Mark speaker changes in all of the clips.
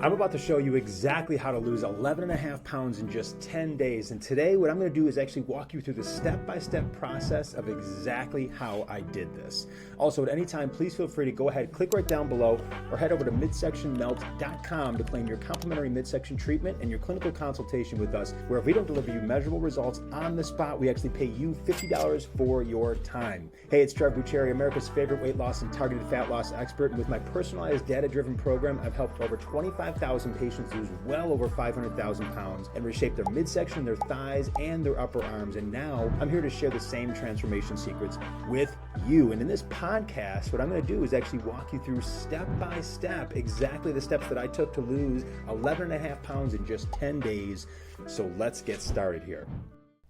Speaker 1: I'm about to show you exactly how to lose 11.5 pounds in just 10 days. And today what I'm going to do is actually walk you through the step-by-step process of exactly how I did this. Also, at any time, please feel free to go ahead, click right down below, or head over to midsectionmelt.com to claim your complimentary midsection treatment and your clinical consultation with us, where if we don't deliver you measurable results on the spot, we actually pay you $50 for your time. Hey, it's Trevor Buccieri, America's favorite weight loss and targeted fat loss expert. And with my personalized data-driven program, I've helped over 25,000 patients lose well over 500,000 pounds and reshape their midsection, their thighs, and their upper arms. And now I'm here to share the same transformation secrets with you. And in this podcast, what I'm going to do is actually walk you through step by step exactly the steps that I took to lose 11.5 pounds in just 10 days. So let's get started here.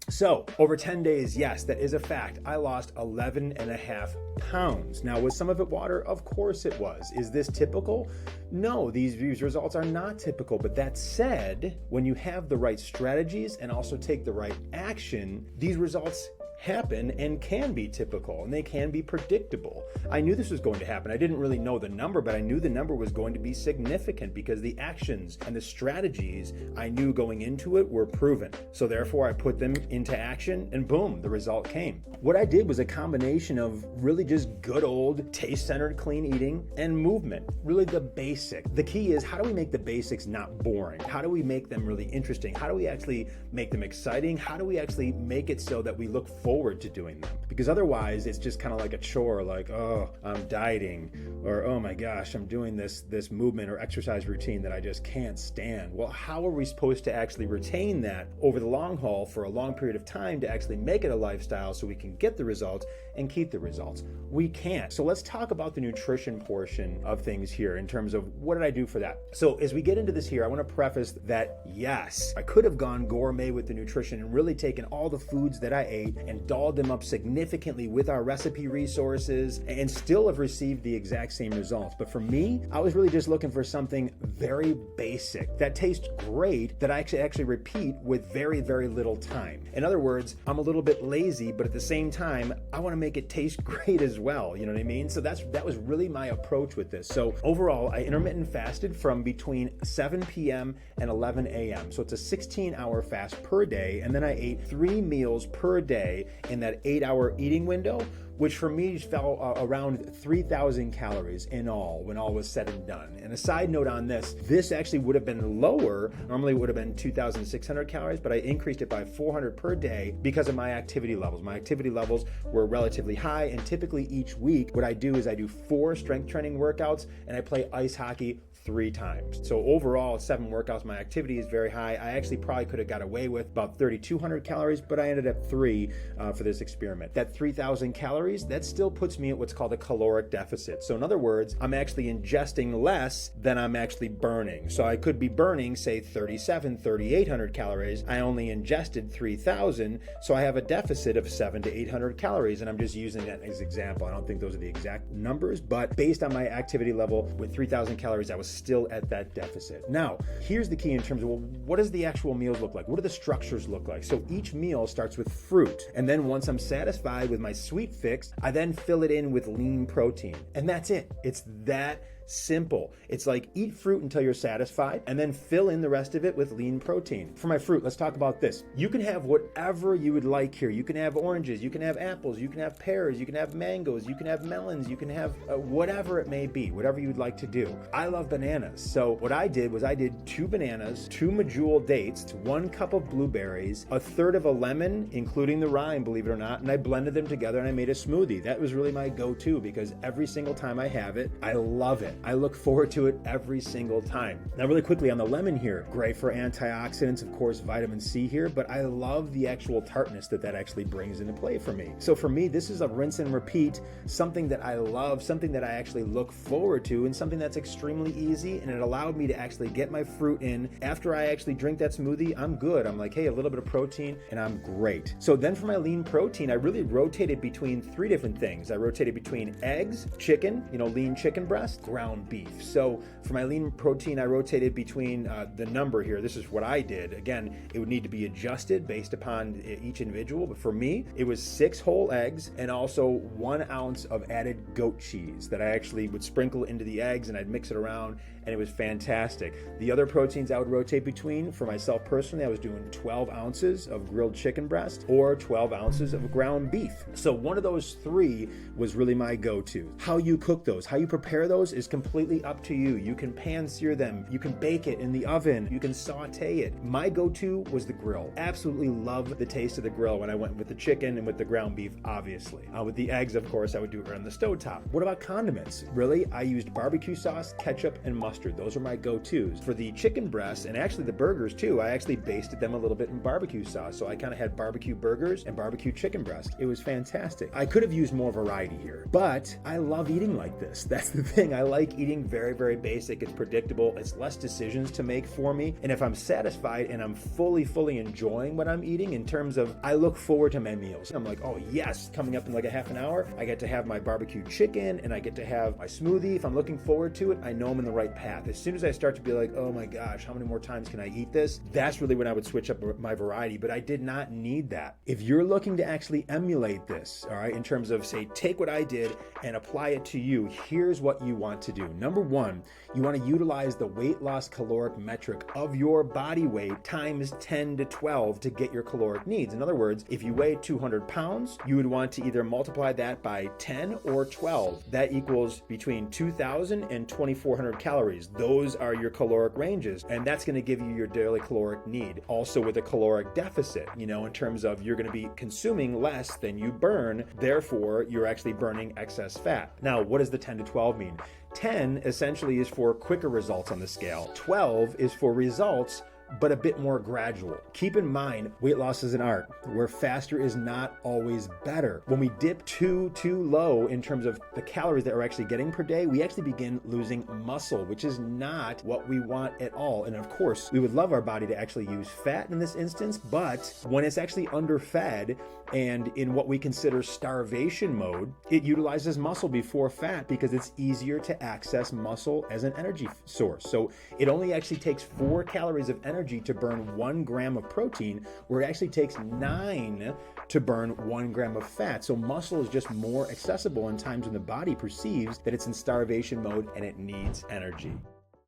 Speaker 1: So over 10 days, yes, that is a fact. I lost 11.5 pounds. Now, was some of it water? Of course it was. Is this typical? No, these results are not typical. But that said, when you have the right strategies and also take the right action, these results happen and can be typical, and they can be predictable. I knew this was going to happen. I didn't really know the number, but I knew the number was going to be significant because the actions and the strategies I knew going into it were proven. So therefore I put them into action and boom, the result came. What I did was a combination of really just good old taste-centered clean eating and movement, really the basic. The key is, how do we make the basics not boring? How do we make them really interesting? How do we actually make them exciting? How do we actually make it so that we look forward to doing them? Because otherwise it's just kind of like a chore, like, oh, I'm dieting, or oh my gosh, I'm doing this movement or exercise routine that I just can't stand. Well, how are we supposed to actually retain that over the long haul for a long period of time to actually make it a lifestyle so we can get the results and keep the results? We can't. So let's talk about the nutrition portion of things here in terms of what did I do for that. So as we get into this here, I want to preface that yes, I could have gone gourmet with the nutrition and really taken all the foods that I ate and dolled them up significantly with our recipe resources and still have received the exact same results. But for me, I was really just looking for something very basic that tastes great, that I actually repeat with very, very little time. In other words, I'm a little bit lazy, but at the same time, I want to make it taste great as well. You know what I mean? So that was really my approach with this. So overall, I intermittent fasted from between 7 p.m. and 11 a.m. So it's a 16-hour fast per day. And then I ate 3 meals per day in that 8-hour eating window, which for me fell around 3,000 calories in all when all was said and done. And a side note on this actually would have been lower. Normally it would have been 2,600 calories, but I increased it by 400 per day because of my activity levels. My activity levels were relatively high, and typically each week what I do is I do 4 strength training workouts and I play ice hockey 3 times. So overall, 7 workouts, my activity is very high. I actually probably could have got away with about 3,200 calories, but I ended up 3 for this experiment. That 3,000 calories, that still puts me at what's called a caloric deficit. So in other words, I'm actually ingesting less than I'm actually burning. So I could be burning, say, 3,800 calories. I only ingested 3,000, so I have a deficit of 700 to 800 calories, and I'm just using that as an example. I don't think those are the exact numbers, but based on my activity level with 3,000 calories, I was still at that deficit. Now, here's the key in terms of, well, what does the actual meals look like? What do the structures look like? So each meal starts with fruit. And then once I'm satisfied with my sweet fix, I then fill it in with lean protein. And that's it. It's that simple. It's like eat fruit until you're satisfied and then fill in the rest of it with lean protein. For my fruit, let's talk about this. You can have whatever you would like here. You can have oranges, you can have apples, you can have pears, you can have mangoes, you can have melons, you can have whatever it may be, whatever you'd like to do. I love bananas. So what I did was I did 2 bananas, 2 medjool dates, 1 cup of blueberries, 1/3 of a lemon, including the rind, believe it or not, and I blended them together and I made a smoothie. That was really my go-to because every single time I have it, I love it. I look forward to it every single time. Now, really quickly on the lemon here, great for antioxidants, of course, vitamin C here, but I love the actual tartness that actually brings into play for me. So for me, this is a rinse and repeat, something that I love, something that I actually look forward to, and something that's extremely easy, and it allowed me to actually get my fruit in. After I actually drink that smoothie, I'm good. I'm like, hey, a little bit of protein, and I'm great. So then for my lean protein, I really rotated between 3 different things. I rotated between eggs, chicken, lean chicken breast, ground beef. So for my lean protein, I rotated between the number here. This is what I did. Again, it would need to be adjusted based upon each individual. But for me, it was 6 whole eggs and also 1 ounce of added goat cheese that I actually would sprinkle into the eggs, and I'd mix it around and it was fantastic. The other proteins I would rotate between, for myself personally, I was doing 12 ounces of grilled chicken breast or 12 ounces of ground beef. So one of those three was really my go-to. How you cook those, how you prepare those is completely up to you. You can pan sear them, you can bake it in the oven, you can saute it. My go-to was the grill. Absolutely love the taste of the grill when I went with the chicken and with the ground beef, obviously. With the eggs, of course, I would do it on the stovetop. What about condiments? Really, I used barbecue sauce, ketchup, and mustard. Those are my go-tos. For the chicken breasts, and actually the burgers too, I actually basted them a little bit in barbecue sauce. So I kind of had barbecue burgers and barbecue chicken breast. It was fantastic. I could have used more variety here, but I love eating like this. That's the thing. I like eating very, very basic. It's predictable. It's less decisions to make for me. And if I'm satisfied and I'm fully enjoying what I'm eating in terms of, I look forward to my meals. I'm like, oh yes, coming up in like a half an hour, I get to have my barbecue chicken and I get to have my smoothie. If I'm looking forward to it, I know I'm in the right path. As soon as I start to be like, oh my gosh, how many more times can I eat this? That's really when I would switch up my variety, but I did not need that. If you're looking to actually emulate this, all right, in terms of say, take what I did and apply it to you, here's what you want to do. Number one, you want to utilize the weight loss caloric metric of your body weight times 10 to 12 to get your caloric needs. In other words, if you weigh 200 pounds, you would want to either multiply that by 10 or 12. That equals between 2,000 and 2,400 calories. Those are your caloric ranges, and that's going to give you your daily caloric need. Also with a caloric deficit, in terms of you're going to be consuming less than you burn, therefore you're actually burning excess fat. Now, what does the 10 to 12 mean? 10 essentially is for quicker results on the scale. 12 is for results but a bit more gradual. Keep in mind, weight loss is an art where faster is not always better. When we dip too low in terms of the calories that we're actually getting per day, we actually begin losing muscle, which is not what we want at all. And of course, we would love our body to actually use fat in this instance, but when it's actually underfed and in what we consider starvation mode, it utilizes muscle before fat because it's easier to access muscle as an energy source. So it only actually takes 4 calories of energy to burn 1 gram of protein, where it actually takes 9 to burn 1 gram of fat. So muscle is just more accessible in times when the body perceives that it's in starvation mode and it needs energy.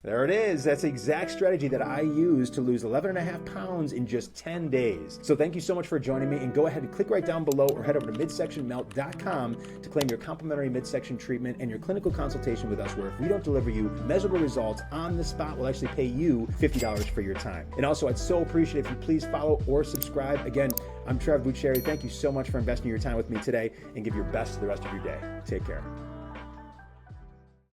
Speaker 1: There it is. That's the exact strategy that I used to lose 11.5 pounds in just 10 days. So thank you so much for joining me, and go ahead and click right down below or head over to midsectionmelt.com to claim your complimentary midsection treatment and your clinical consultation with us, where if we don't deliver you measurable results on the spot, we'll actually pay you $50 for your time. And also, I'd so appreciate if you please follow or subscribe. Again, I'm Trevor Buccieri. Thank you so much for investing your time with me today, and give your best to the rest of your day. Take care.